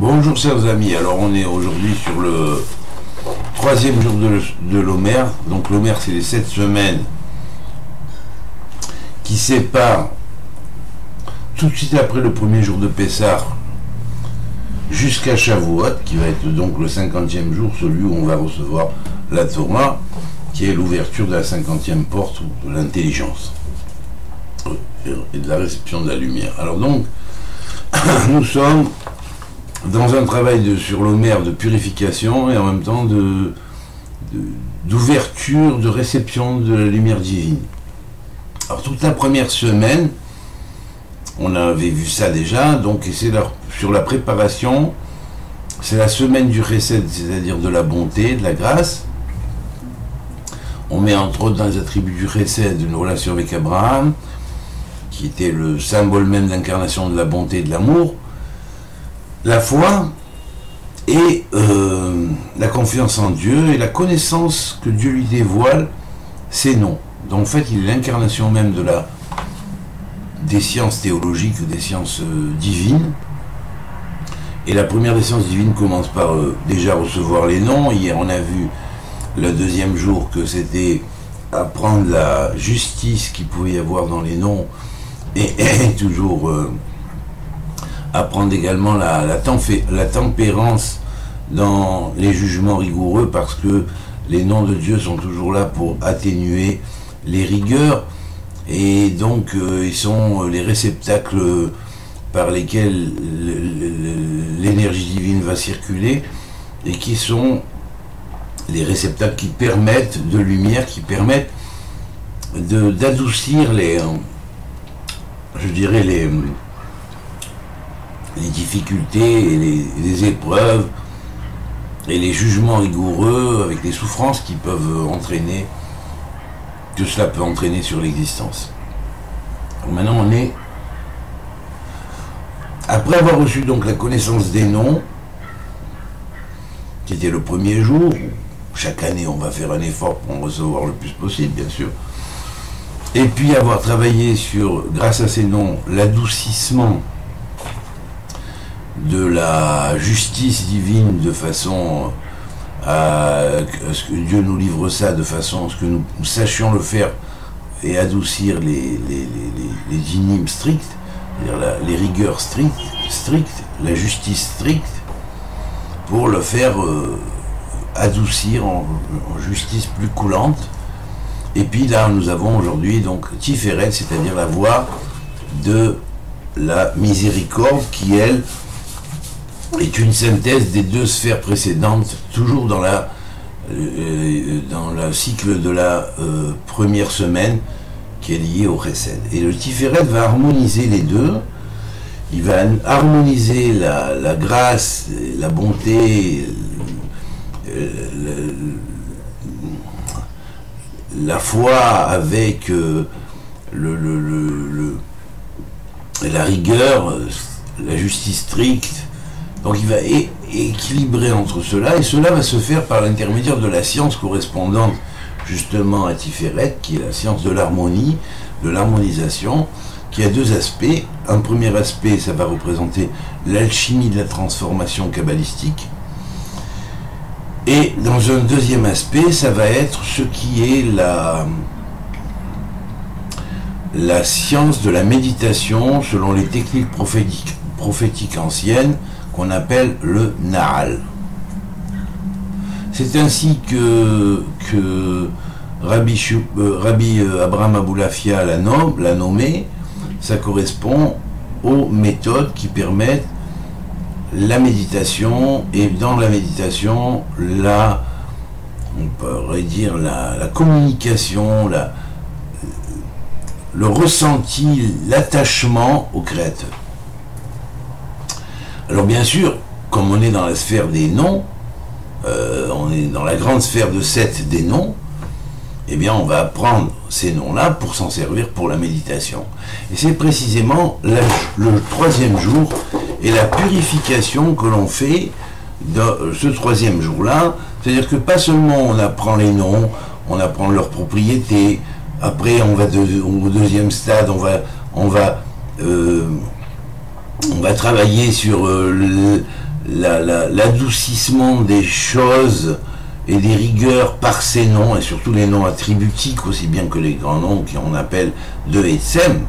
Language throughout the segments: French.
Bonjour chers amis, alors on est aujourd'hui sur le troisième jour de l'Omer. Donc l'Omer c'est les 7 semaines qui séparent tout de suite après le premier jour de Pessah jusqu'à Shavuot, qui va être donc le 50e jour, celui où on va recevoir la Torah, qui est l'ouverture de la 50e porte de l'intelligence et de la réception de la lumière. Alors donc, nous sommes dans un travail sur l'Omer de purification et en même temps d'ouverture, de réception de la lumière divine. Alors toute la première semaine, on avait vu ça déjà, donc c'est sur la préparation, c'est la semaine du Chesed, c'est-à-dire de la bonté, de la grâce. On met entre autres dans les attributs du Chesed une relation avec Abraham, qui était le symbole même de l'incarnation de la bonté et de l'amour, la foi et la confiance en Dieu et la connaissance que Dieu lui dévoile, ses noms. Donc en fait, il est l'incarnation même des sciences théologiques, des sciences divines. Et la première des sciences divines commence par déjà recevoir les noms. Hier, on a vu le deuxième jour que c'était apprendre la justice qu'il pouvait y avoir dans les noms et toujours apprendre également la tempérance dans les jugements rigoureux, parce que les noms de Dieu sont toujours là pour atténuer les rigueurs, et donc ils sont les réceptacles par lesquels l'énergie divine va circuler, et qui sont les réceptacles qui permettent de lumière, qui permettent d'adoucir les difficultés et les épreuves et les jugements rigoureux, avec les souffrances qui peuvent entraîner, que cela peut entraîner sur l'existence. Maintenant on est, après avoir reçu donc la connaissance des noms, qui était le premier jour. Chaque année on va faire un effort pour en recevoir le plus possible, bien sûr, et puis avoir travaillé sur, grâce à ces noms, l'adoucissement de la justice divine, de façon à ce que Dieu nous livre ça, de façon à ce que nous sachions le faire et adoucir les dynimes stricts, c'est-à-dire les rigueurs strictes, la justice stricte, pour le faire adoucir en justice plus coulante. Et puis là nous avons aujourd'hui donc Tiferet, c'est-à-dire la voie de la miséricorde, qui elle est une synthèse des deux sphères précédentes, toujours dans le cycle de la première semaine, qui est lié au Chesed. Et le Tiferet va harmoniser les deux. Il va harmoniser la grâce, la bonté, la foi avec la rigueur, la justice stricte. Donc il va équilibrer entre cela, et cela va se faire par l'intermédiaire de la science correspondante justement à Tiferet, qui est la science de l'harmonie, de l'harmonisation, qui a deux aspects. Un premier aspect, ça va représenter l'alchimie de la transformation kabbalistique, et dans un deuxième aspect, ça va être ce qui est la science de la méditation selon les techniques prophétiques anciennes, qu'on appelle le Nahal. C'est ainsi que Rabbi Abraham Aboulafia l'a nommé. Ça correspond aux méthodes qui permettent la méditation, et dans la méditation, on pourrait dire la communication, le ressenti, l'attachement au Créateur. Alors bien sûr, comme on est dans la sphère des noms, on est dans la grande sphère de 7 des noms, eh bien on va prendre ces noms-là pour s'en servir pour la méditation. Et c'est précisément le troisième jour et la purification que l'on fait dans ce troisième jour-là. C'est-à-dire que pas seulement on apprend les noms, on apprend leurs propriétés, après on va au deuxième stade, on va travailler sur l'adoucissement des choses et des rigueurs par ces noms, et surtout les noms attributiques aussi bien que les grands noms qu'on appelle de Etzem,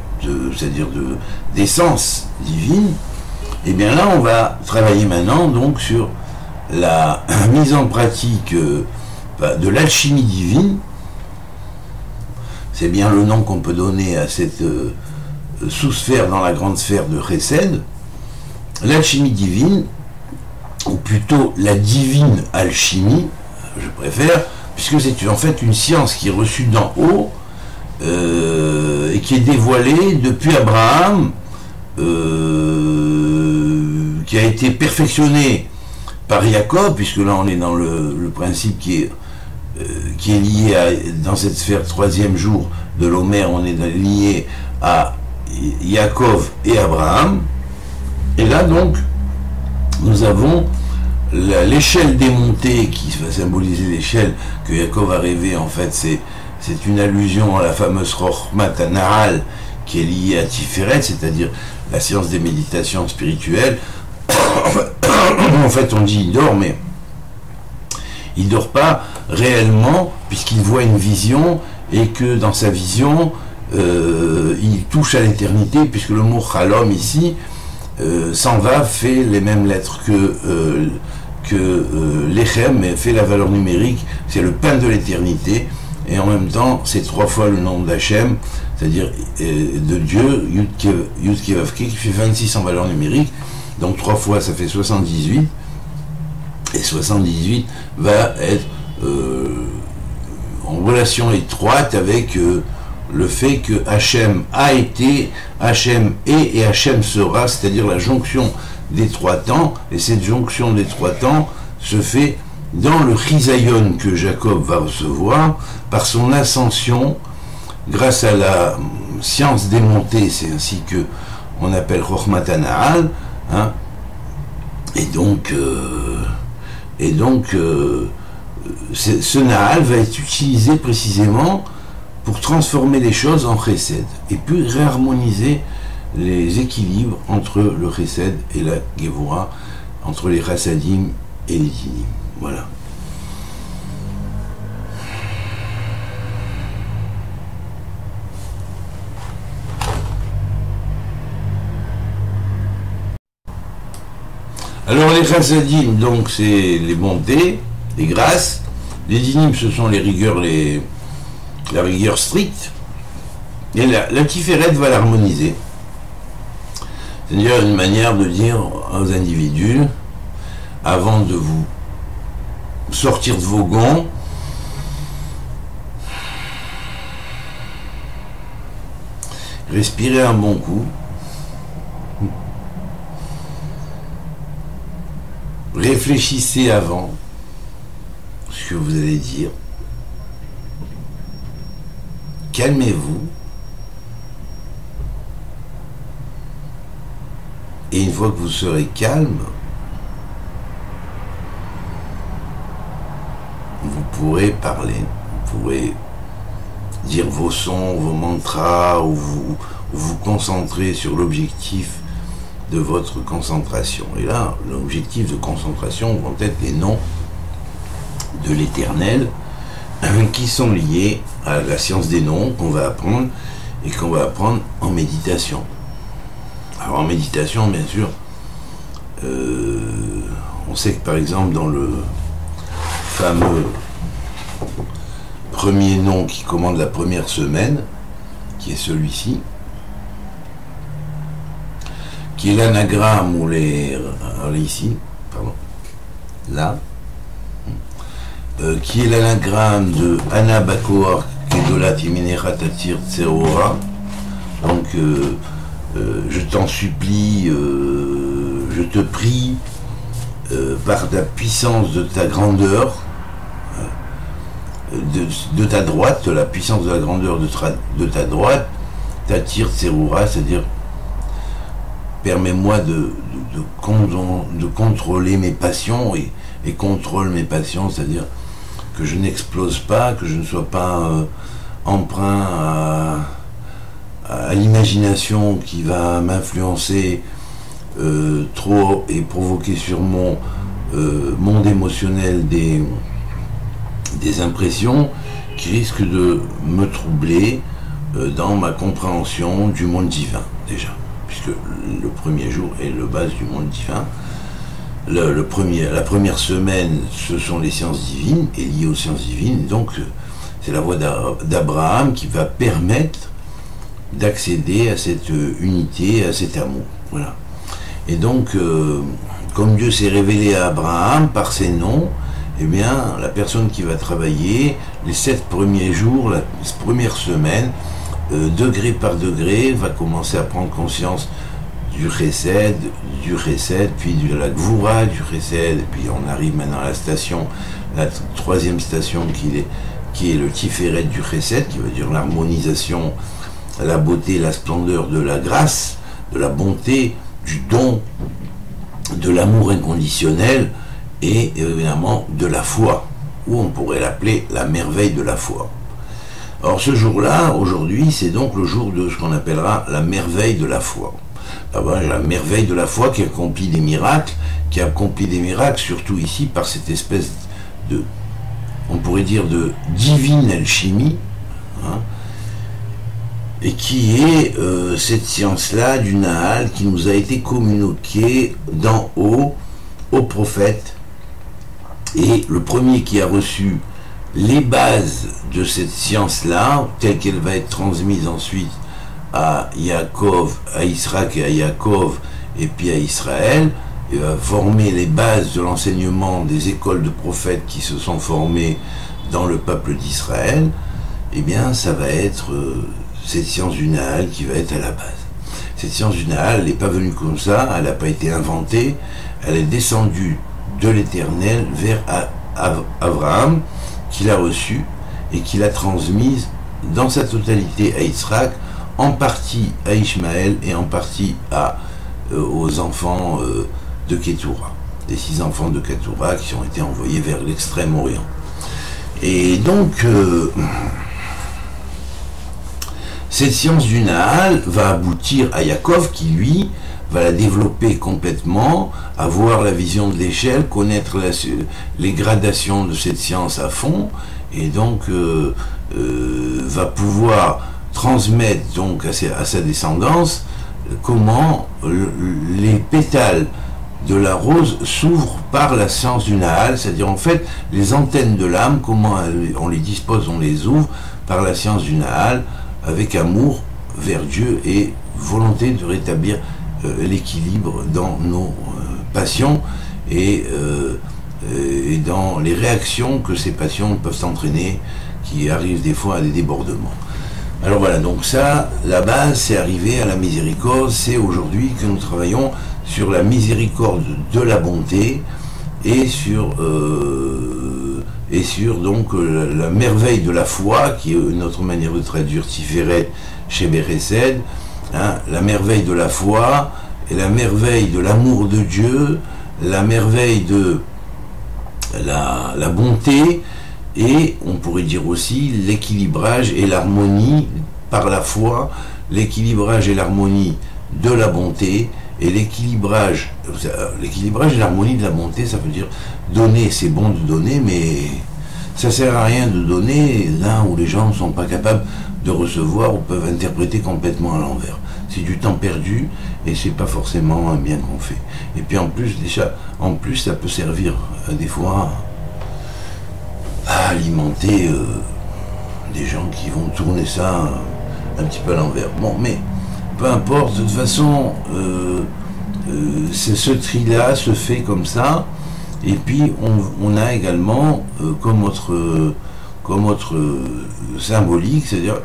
c'est-à-dire d'essence divine. Et bien là, on va travailler maintenant donc sur la mise en pratique de l'alchimie divine. C'est bien le nom qu'on peut donner à cette sous-sphère dans la grande sphère de Chesed. L'alchimie divine, ou plutôt la divine alchimie, je préfère, puisque c'est en fait une science qui est reçue d'en haut et qui est dévoilée depuis Abraham, qui a été perfectionnée par Jacob, puisque là on est dans le principe qui est lié dans cette sphère troisième jour de l'Homère, on est lié à Jacob et Abraham. Et là donc nous avons l'échelle démontée qui va symboliser l'échelle que Jacob a rêvé. En fait c'est une allusion à la fameuse Chokhmat Nahal qui est liée à Tiferet, c'est-à-dire la science des méditations spirituelles. En fait on dit il dort, mais il dort pas réellement puisqu'il voit une vision et que dans sa vision il touche à l'éternité, puisque le mot Chalom ici s'en va, fait les mêmes lettres que l'Echem, mais fait la valeur numérique, c'est le pain de l'éternité, et en même temps c'est 3 fois le nom d'Hachem, c'est-à-dire de Dieu, Yud Kei Vav Kei, qui fait 26 en valeur numérique, donc 3 fois ça fait 78, et 78 va être en relation étroite avec le fait que Hachem a été, Hachem est et Hachem sera, c'est-à-dire la jonction des 3 temps, et cette jonction des 3 temps se fait dans le chisayon que Jacob va recevoir par son ascension grâce à la science démontée, c'est ainsi que on appelle Chokhmat Nahal, hein, et donc ce Nahal va être utilisé précisément pour transformer les choses en chesed, et puis réharmoniser les équilibres entre le chesed et la Gevura, entre les chassadim et les dinim. Voilà. Alors les chassadim, donc c'est les bontés, les grâces. Les dinim, ce sont les rigueurs, la rigueur stricte. Et la Tiferet va l'harmoniser. C'est-à-dire une manière de dire aux individus, avant de vous sortir de vos gonds, respirez un bon coup, réfléchissez avant ce que vous allez dire, calmez-vous, et une fois que vous serez calme, vous pourrez parler, vous pourrez dire vos sons, vos mantras, ou vous concentrer sur l'objectif de votre concentration. Et là, l'objectif de concentration vont être les noms de l'Éternel qui sont liés à la science des noms qu'on va apprendre et qu'on va apprendre en méditation. Alors en méditation, bien sûr, on sait que par exemple dans le fameux premier nom qui commande la première semaine, qui est celui-ci, qui est l'anagramme ou ici, pardon, là, qui est l'anagramme de Ana Bakor Kedolat Iminera Tatir Tseora. Donc je t'en supplie, je te prie, par la puissance de ta grandeur, de ta droite, la puissance de la grandeur de ta droite, Tatir Tseora, c'est-à-dire permets-moi de contrôler mes passions, et contrôle mes passions, c'est-à-dire que je n'explose pas, que je ne sois pas emprunt à l'imagination qui va m'influencer trop et provoquer sur mon monde émotionnel des impressions qui risquent de me troubler dans ma compréhension du monde divin, déjà, puisque le premier jour est le base du monde divin. La première semaine, ce sont les sciences divines, et liées aux sciences divines, donc c'est la voie d'Abraham qui va permettre d'accéder à cette unité, à cet amour. Voilà. Et donc, comme Dieu s'est révélé à Abraham par ses noms, eh bien, la personne qui va travailler les 7 premiers jours, la première semaine, degré par degré, va commencer à prendre conscience du chesed, puis de la gvoura, du chesed, et puis on arrive maintenant à la station, la troisième station qui est le tiferet du chesed, qui veut dire l'harmonisation, la beauté, la splendeur de la grâce, de la bonté, du don, de l'amour inconditionnel, et évidemment de la foi, ou on pourrait l'appeler la merveille de la foi. Or ce jour-là, aujourd'hui, c'est donc le jour de ce qu'on appellera la merveille de la foi. La merveille de la foi qui accomplit des miracles, surtout ici par cette espèce de, on pourrait dire, de divine alchimie, hein, et qui est cette science-là du Nahal qui nous a été communiquée d'en haut au prophète. Et le premier qui a reçu les bases de cette science-là, telle qu'elle va être transmise ensuite à Yaakov, à Israël et à Yaakov, et puis à Israël, et va former les bases de l'enseignement des écoles de prophètes qui se sont formées dans le peuple d'Israël, eh bien ça va être cette science du Nahal qui va être à la base. Cette science du Nahal, elle n'est pas venue comme ça, elle n'a pas été inventée, elle est descendue de l'Éternel vers Abraham, qui l'a reçue et qui l'a transmise dans sa totalité à Yitzhak, en partie à Ishmaël et en partie aux enfants de Ketura, les 6 enfants de Ketura qui ont été envoyés vers l'extrême-orient. Et donc, cette science du Nahal va aboutir à Yaakov qui, lui, va la développer complètement, avoir la vision de l'échelle, connaître les gradations de cette science à fond, et donc va pouvoir transmettre donc à sa descendance comment les pétales de la rose s'ouvrent par la science du Nahal, c'est-à-dire en fait les antennes de l'âme, comment on les dispose, on les ouvre par la science du Nahal, avec amour vers Dieu et volonté de rétablir l'équilibre dans nos passions et dans les réactions que ces passions peuvent entraîner, qui arrivent des fois à des débordements. Alors voilà, donc ça, la base, c'est arrivé à la miséricorde, c'est aujourd'hui que nous travaillons sur la miséricorde de la bonté et sur donc la merveille de la foi, qui est une autre manière de traduire Tiferet chez Béchesed, hein, la merveille de la foi et la merveille de l'amour de Dieu, la merveille de la bonté, et on pourrait dire aussi l'équilibrage et l'harmonie par la foi, l'équilibrage et l'harmonie de la bonté, et l'équilibrage et l'harmonie de la bonté, ça veut dire donner, c'est bon de donner, mais ça sert à rien de donner là où les gens ne sont pas capables de recevoir ou peuvent interpréter complètement à l'envers. C'est du temps perdu et c'est pas forcément un bien qu'on fait. Et puis en plus, ça peut servir des fois à alimenter des gens qui vont tourner ça un petit peu à l'envers. Bon, mais peu importe, de toute façon, ce tri-là se fait comme ça. Et puis on a également comme autre symbolique, c'est-à-dire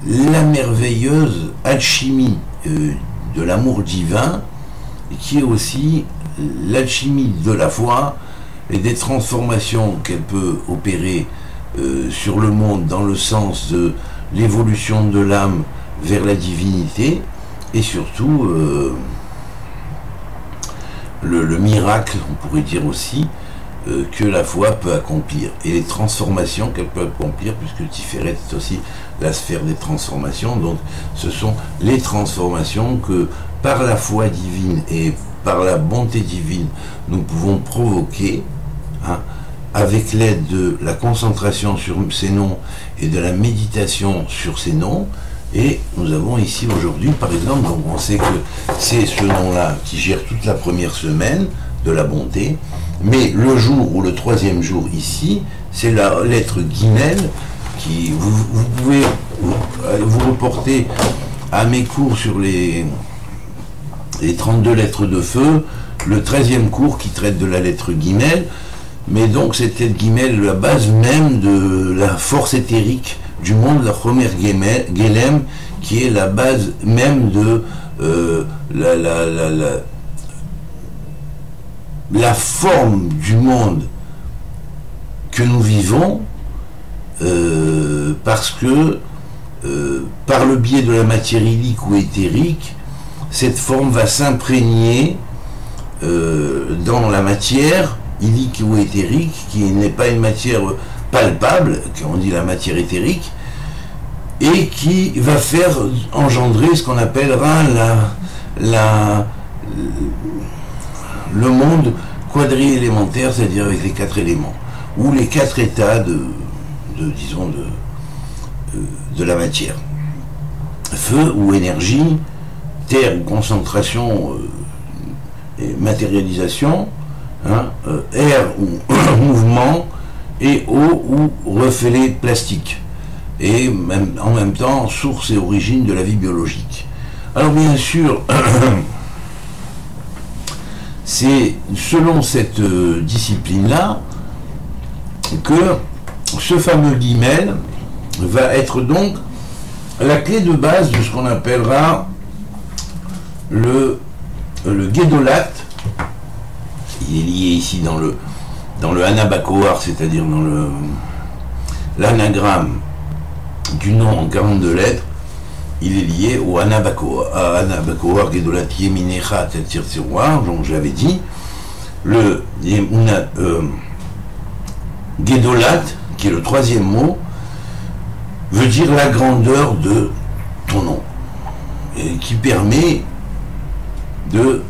la merveilleuse alchimie de l'amour divin, qui est aussi l'alchimie de la foi et des transformations qu'elle peut opérer sur le monde dans le sens de l'évolution de l'âme vers la divinité, et surtout le miracle, on pourrait dire aussi, que la foi peut accomplir, et les transformations qu'elle peut accomplir, puisque Tiferet est aussi la sphère des transformations. Donc ce sont les transformations que par la foi divine et par la bonté divine, nous pouvons provoquer, hein, avec l'aide de la concentration sur ces noms et de la méditation sur ces noms. Et nous avons ici aujourd'hui, par exemple, donc on sait que c'est ce nom-là qui gère toute la première semaine de la bonté, mais le jour ou le troisième jour ici, c'est la lettre Guimel, qui vous pouvez vous reporter à mes cours sur les 32 lettres de feu, le 13e cours qui traite de la lettre Guimel, mais donc cette lettre Guimel, la base même de la force éthérique du monde, la première Guélem, qui est la base même de la forme du monde que nous vivons, parce que par le biais de la matière illique ou éthérique, cette forme va s'imprégner dans la matière illique ou éthérique, qui n'est pas une matière palpable, on dit la matière éthérique, et qui va faire engendrer ce qu'on appellera le monde quadri-élémentaire, c'est-à-dire avec les 4 éléments, ou les 4 états disons, de la matière. Feu ou énergie, terre ou concentration et matérialisation, hein, air ou mouvement, et eau ou reflet plastique, et même, en même temps source et origine de la vie biologique. Alors bien sûr, c'est selon cette discipline-là que ce fameux Guimel va être donc la clé de base de ce qu'on appellera le Guédolat. Il est lié ici dans le Anabacoar, c'est-à-dire dans l'anagramme du nom en 42 lettres. Il est lié au Anabacoar Guédolat Yeminecha Tetzirtziroir, donc j'avais dit. Le Guédolat, qui est le 3e mot, veut dire la grandeur de ton nom, et qui permet de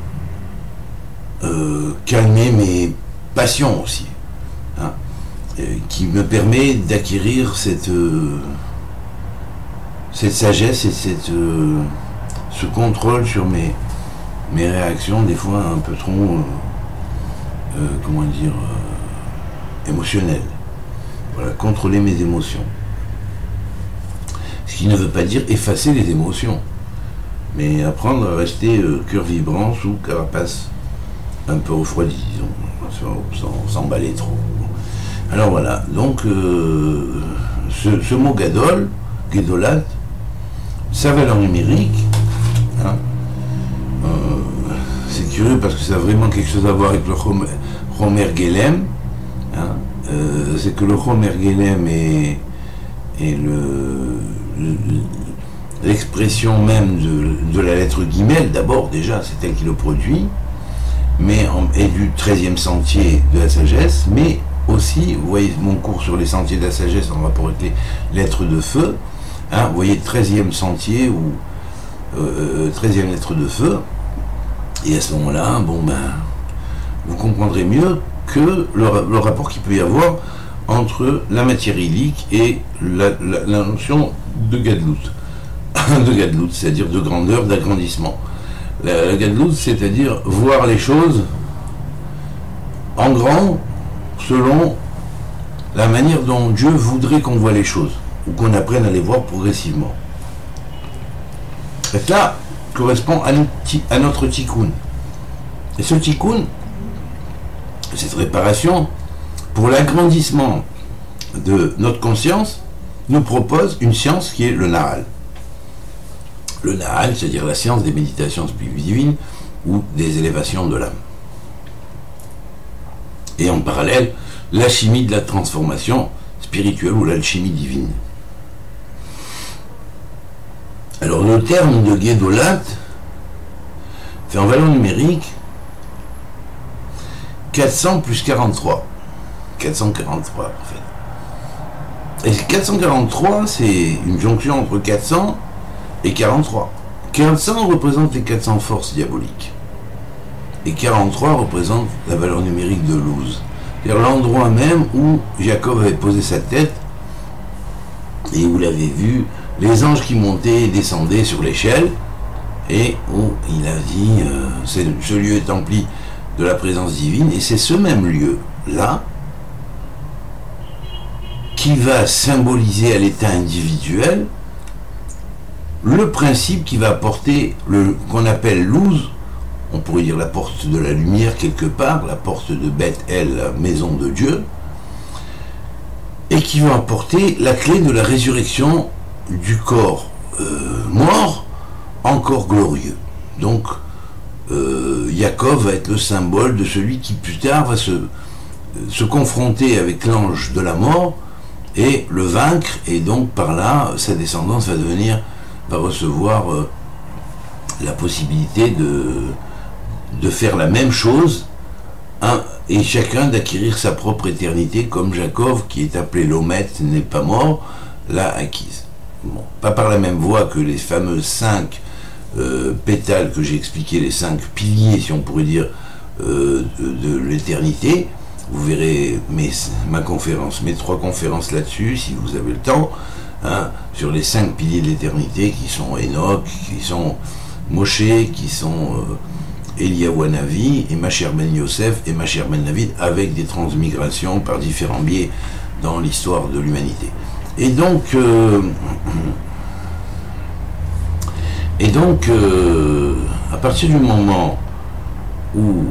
calmer mes passions aussi, hein, qui me permet d'acquérir cette sagesse et ce contrôle sur mes réactions, des fois un peu trop, comment dire, émotionnelles. Voilà, contrôler mes émotions. Ce qui ne veut pas dire effacer les émotions, mais apprendre à rester cœur vibrant sous carapace un peu refroidi, disons, sans s'emballer trop. Alors voilà, donc ce mot Guédolat, sa valeur numérique, hein, c'est curieux parce que ça a vraiment quelque chose à voir avec le Homer Guélem, hein, c'est que le Homer Guélem est l'expression même de la lettre Guimel, d'abord déjà, c'est elle qui le produit, mais et du 13e sentier de la sagesse, mais aussi, vous voyez mon cours sur les sentiers de la sagesse en rapport avec les lettres de feu, hein, vous voyez 13e sentier ou 13e lettre de feu, et à ce moment-là, bon ben, vous comprendrez mieux que le rapport qu'il peut y avoir entre la matière illique et la notion de Gadlut, c'est-à-dire de grandeur, d'agrandissement. La Gadlut, c'est-à-dire voir les choses en grand selon la manière dont Dieu voudrait qu'on voit les choses, ou qu'on apprenne à les voir progressivement. Et cela correspond à notre tikkun. Et ce tikkun, cette réparation, pour l'agrandissement de notre conscience, nous propose une science qui est le Nahal. Le Nahal, c'est-à-dire la science des méditations divines ou des élévations de l'âme. Et en parallèle, la chimie de la transformation spirituelle ou l'alchimie divine. Alors le terme de Guédolat fait en valeur numérique 400 plus 43. 443 en fait. Et 443, c'est une jonction entre 400 et 43. 400 représente les 400 forces diaboliques. Et 43 représente la valeur numérique de Luz. C'est-à-dire l'endroit même où Jacob avait posé sa tête et où vous l'avez vu, les anges qui montaient et descendaient sur l'échelle, et où il a dit, ce lieu est empli de la présence divine, et c'est ce même lieu-là qui va symboliser à l'état individuel le principe qui va apporter qu'on appelle Luz, on pourrait dire la porte de la lumière quelque part, la porte de Beth-El, la maison de Dieu, et qui va apporter la clé de la résurrection du corps mort en corps glorieux. Donc, Jacob va être le symbole de celui qui plus tard va se confronter avec l'ange de la mort et le vaincre, et donc par là, sa descendance va recevoir la possibilité de faire la même chose, et chacun d'acquérir sa propre éternité, comme Jacob, qui est appelé l'Omet, n'est pas mort, l'a acquise. Bon, pas par la même voie que les fameux 5 pétales que j'ai expliqué, les 5 piliers, si on pourrait dire, de l'éternité. Vous verrez ma conférence, mes 3 conférences là-dessus, si vous avez le temps, sur les 5 piliers de l'éternité, qui sont Enoch, qui sont Moshe, qui sont Eliyahu Hanavi, et Mashiach ben Yosef, et Mashiach ben David, avec des transmigrations par différents biais dans l'histoire de l'humanité. Et donc, à partir du moment où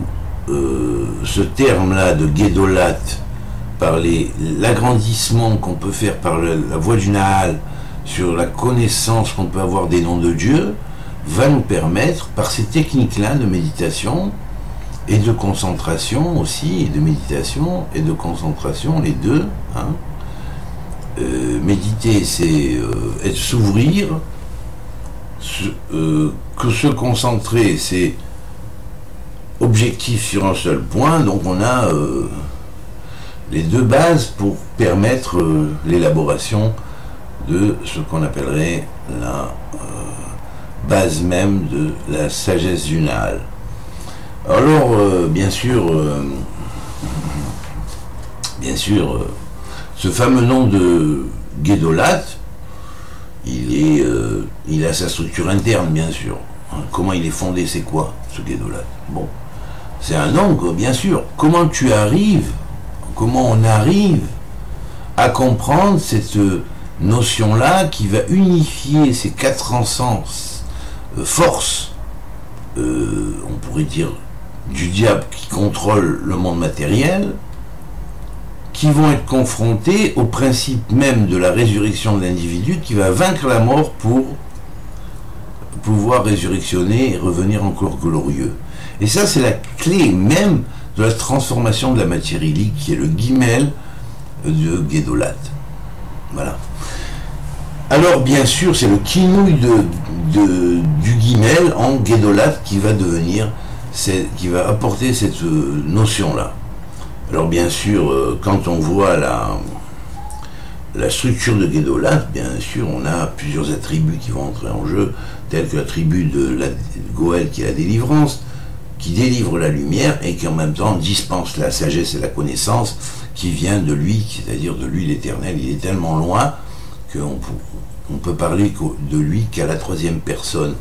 ce terme-là de Guédolat, par l'agrandissement qu'on peut faire par la voie du Nahal sur la connaissance qu'on peut avoir des noms de Dieu, va nous permettre, par ces techniques-là de méditation et de concentration aussi, et de méditation et de concentration, les deux, méditer, c'est s'ouvrir, que se concentrer, c'est objectif sur un seul point, donc on a les 2 bases pour permettre l'élaboration de ce qu'on appellerait la base même de la sagesse du Nahal. Alors, bien sûr, ce fameux nom de Guédolat, il a sa structure interne, bien sûr. Comment il est fondé, c'est quoi, ce Guédolat? Bon, c'est un nom, bien sûr. Comment on arrive à comprendre cette notion-là qui va unifier ces 400 sens, forces, on pourrait dire, du diable qui contrôle le monde matériel, qui vont être confrontés au principe même de la résurrection de l'individu qui va vaincre la mort pour pouvoir résurrectionner et revenir encore glorieux. Et ça, c'est la clé même de la transformation de la matière illique, qui est le guimel de Guédolat. Voilà. Alors, bien sûr, c'est le kinouille du guimel en Guédolat qui va apporter cette notion-là. Alors, bien sûr, quand on voit la structure de Guédolat, bien sûr, on a plusieurs attributs qui vont entrer en jeu, tels que l'attribut de Goël, qui est la délivrance, qui délivre la lumière et qui en même temps dispense la sagesse et la connaissance qui vient de lui, c'est-à-dire de lui l'Éternel. Il est tellement loin qu'on peut parler de lui qu'à la 3e personne.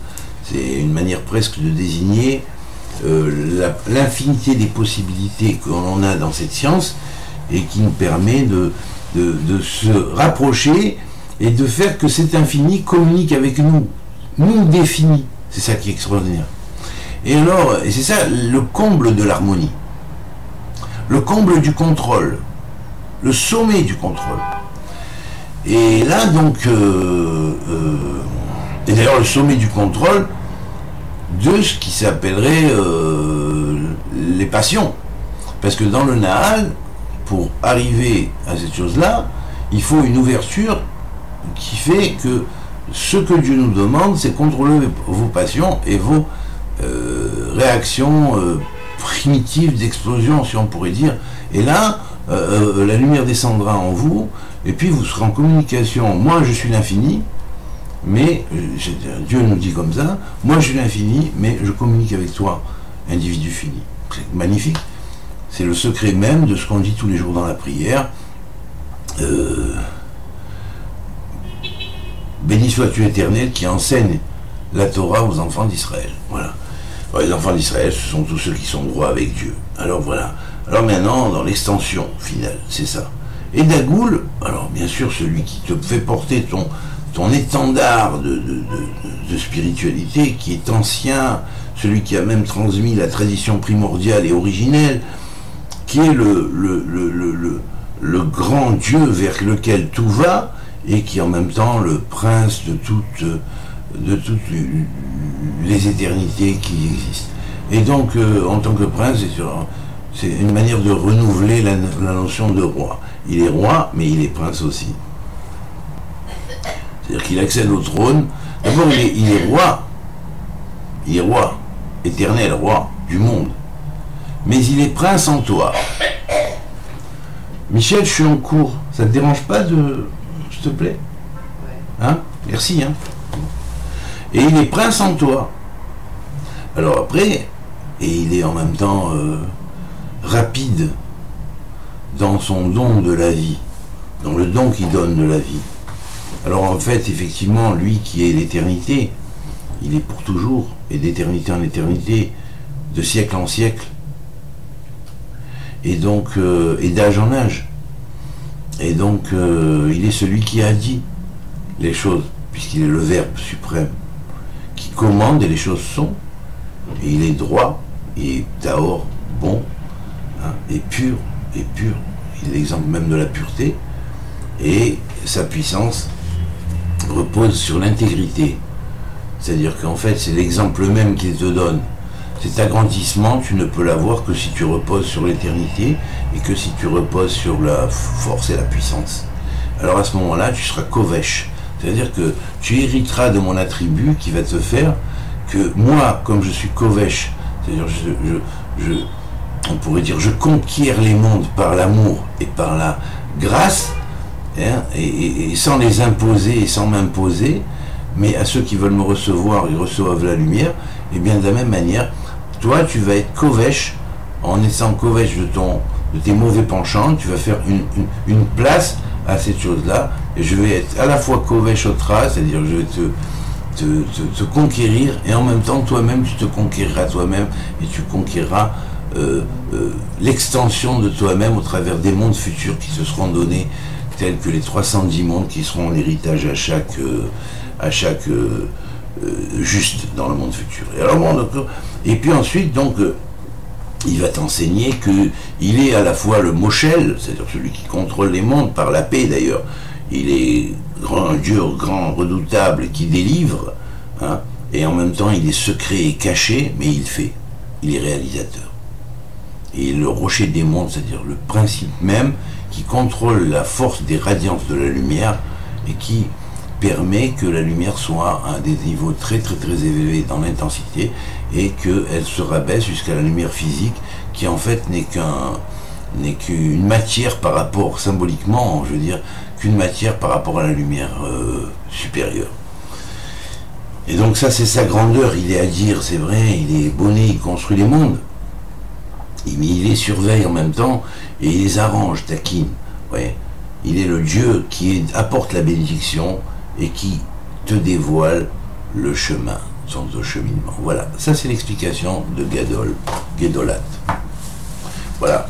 C'est une manière presque de désigner l'infinité des possibilités que l'on a dans cette science et qui nous permet de se rapprocher et de faire que cet infini communique avec nous définit. C'est ça qui est extraordinaire. Et alors, et c'est ça le comble de l'harmonie, le comble du contrôle, le sommet du contrôle. Et là, donc, et d'ailleurs le sommet du contrôle de ce qui s'appellerait les passions. Parce que dans le Nahal, pour arriver à cette chose-là, il faut une ouverture qui fait que ce que Dieu nous demande, c'est contrôler vos passions et vos réactions primitives d'explosion, si on pourrait dire. Et là, la lumière descendra en vous, et puis vous serez en communication. Moi, je suis l'infini, mais Dieu nous dit comme ça, moi je suis l'infini, mais je communique avec toi, individu fini. C'est magnifique. C'est le secret même de ce qu'on dit tous les jours dans la prière. Béni sois-tu éternel qui enseigne la Torah aux enfants d'Israël. Voilà. Alors, les enfants d'Israël, ce sont tous ceux qui sont droits avec Dieu. Alors voilà. Alors maintenant, dans l'extension finale, c'est ça. Et Dagoul, alors bien sûr, celui qui te fait porter ton étendard de spiritualité, qui est ancien, celui qui a même transmis la tradition primordiale et originelle, qui est le grand Dieu vers lequel tout va, et qui est en même temps le prince de toutes les éternités qui existent. Et donc, en tant que prince, c'est une manière de renouveler la notion de roi. Il est roi, mais il est prince aussi. C'est-à-dire qu'il accède au trône. D'abord, il est roi. Il est roi, éternel roi du monde. Mais il est prince en toi. Michel, je suis en cours. Ça te dérange pas de... S'il te plaît? Hein? Merci, hein? Et il est prince en toi. Alors après, et il est en même temps rapide dans son don de la vie, dans le don qu'il donne de la vie. Alors en fait, effectivement, lui qui est l'éternité, il est pour toujours, et d'éternité en éternité, de siècle en siècle, et donc, et d'âge en âge. Et donc, il est celui qui a dit les choses, puisqu'il est le Verbe suprême, qui commande et les choses sont, et il est droit, et taor, bon, hein, et pur, il est l'exemple même de la pureté, et sa puissance repose sur l'intégrité. C'est-à-dire qu'en fait, c'est l'exemple même qu'il te donne. Cet agrandissement, tu ne peux l'avoir que si tu reposes sur l'éternité et que si tu reposes sur la force et la puissance. Alors à ce moment-là, tu seras kovesh. C'est-à-dire que tu hériteras de mon attribut qui va te faire que moi, comme je suis kovesh, c'est-à-dire on pourrait dire je conquiers les mondes par l'amour et par la grâce, hein, et sans les imposer et sans m'imposer, mais à ceux qui veulent me recevoir, ils reçoivent la lumière, et bien de la même manière, toi tu vas être kovesh, en étant kovesh de tes mauvais penchants, tu vas faire une place à cette chose-là, et je vais être à la fois kovesh otra, c'est-à-dire je vais te conquérir, et en même temps toi-même tu te conquériras toi-même, et tu conquériras l'extension de toi-même au travers des mondes futurs qui se seront donnés, tels que les 310 mondes qui seront l'héritage à chaque juste dans le monde futur. Et, alors, bon, et puis ensuite, donc, il va t'enseigner qu'il est à la fois le Moshel, c'est-à-dire celui qui contrôle les mondes, par la paix d'ailleurs. Il est un Dieu grand, redoutable, qui délivre, hein, et en même temps il est secret et caché, mais il fait. Il est réalisateur. Et le rocher des mondes, c'est-à-dire le principe même qui contrôle la force des radiances de la lumière et qui permet que la lumière soit à des niveaux très très très élevés dans l'intensité et qu'elle se rabaisse jusqu'à la lumière physique qui en fait n'est qu'une matière par rapport, symboliquement, je veux dire, qu'une matière par rapport à la lumière supérieure. Et donc ça c'est sa grandeur, il est à dire, c'est vrai, il est bonnet, il construit les mondes. Mais il les surveille en même temps et il les arrange, taquine. Ouais. Il est le Dieu qui apporte la bénédiction et qui te dévoile le chemin, son cheminement. Voilà, ça c'est l'explication de Gedolat. Voilà.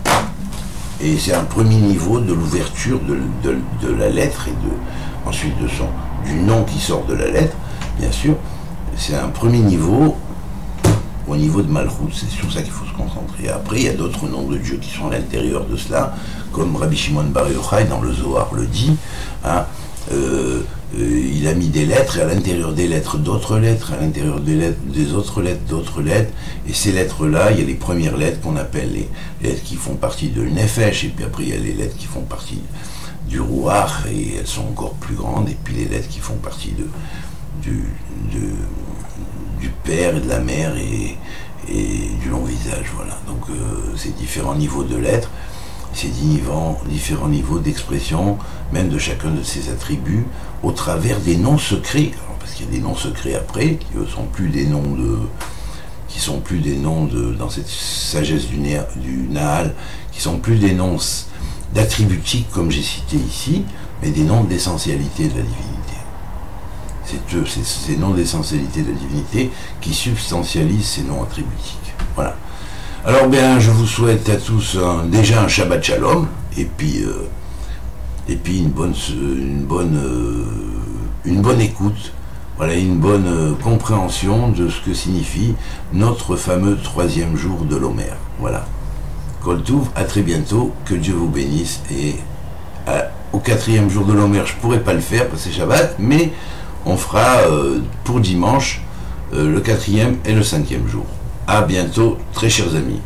Et c'est un premier niveau de l'ouverture de la lettre et ensuite du nom qui sort de la lettre, bien sûr. C'est un premier niveau au niveau de Malchut, c'est sur ça qu'il faut se concentrer. Après, il y a d'autres noms de Dieu qui sont à l'intérieur de cela, comme Rabbi Shimon Bar Yochai dans le Zohar le dit, hein, il a mis des lettres, et à l'intérieur des lettres d'autres lettres, à l'intérieur des autres lettres d'autres lettres, et ces lettres-là, il y a les premières lettres qu'on appelle les lettres qui font partie de Nefesh, et puis après il y a les lettres qui font partie du Ruach, et elles sont encore plus grandes, et puis les lettres qui font partie du père et de la mère et du long visage, voilà. Donc ces différents niveaux de lettres, ces différents niveaux d'expression, même de chacun de ces attributs, au travers des noms secrets. Alors, parce qu'il y a des noms secrets après, qui ne sont plus des noms dans cette sagesse du Nahal, qui sont plus des noms d'attributiques comme j'ai cité ici, mais des noms d'essentialité de la divinité. C'est ces noms d'essentialité de la divinité qui substantialisent ces noms attributiques. Voilà. Alors bien, je vous souhaite à tous déjà un Shabbat Shalom, et puis une bonne écoute, voilà, une bonne compréhension de ce que signifie notre fameux 3e jour de l'Omer. Voilà. Kol Touv, à très bientôt, que Dieu vous bénisse, et au 4e jour de l'Omer, je ne pourrai pas le faire parce que c'est Shabbat, mais on fera pour dimanche le 4e et le 5e jour. À bientôt, très chers amis.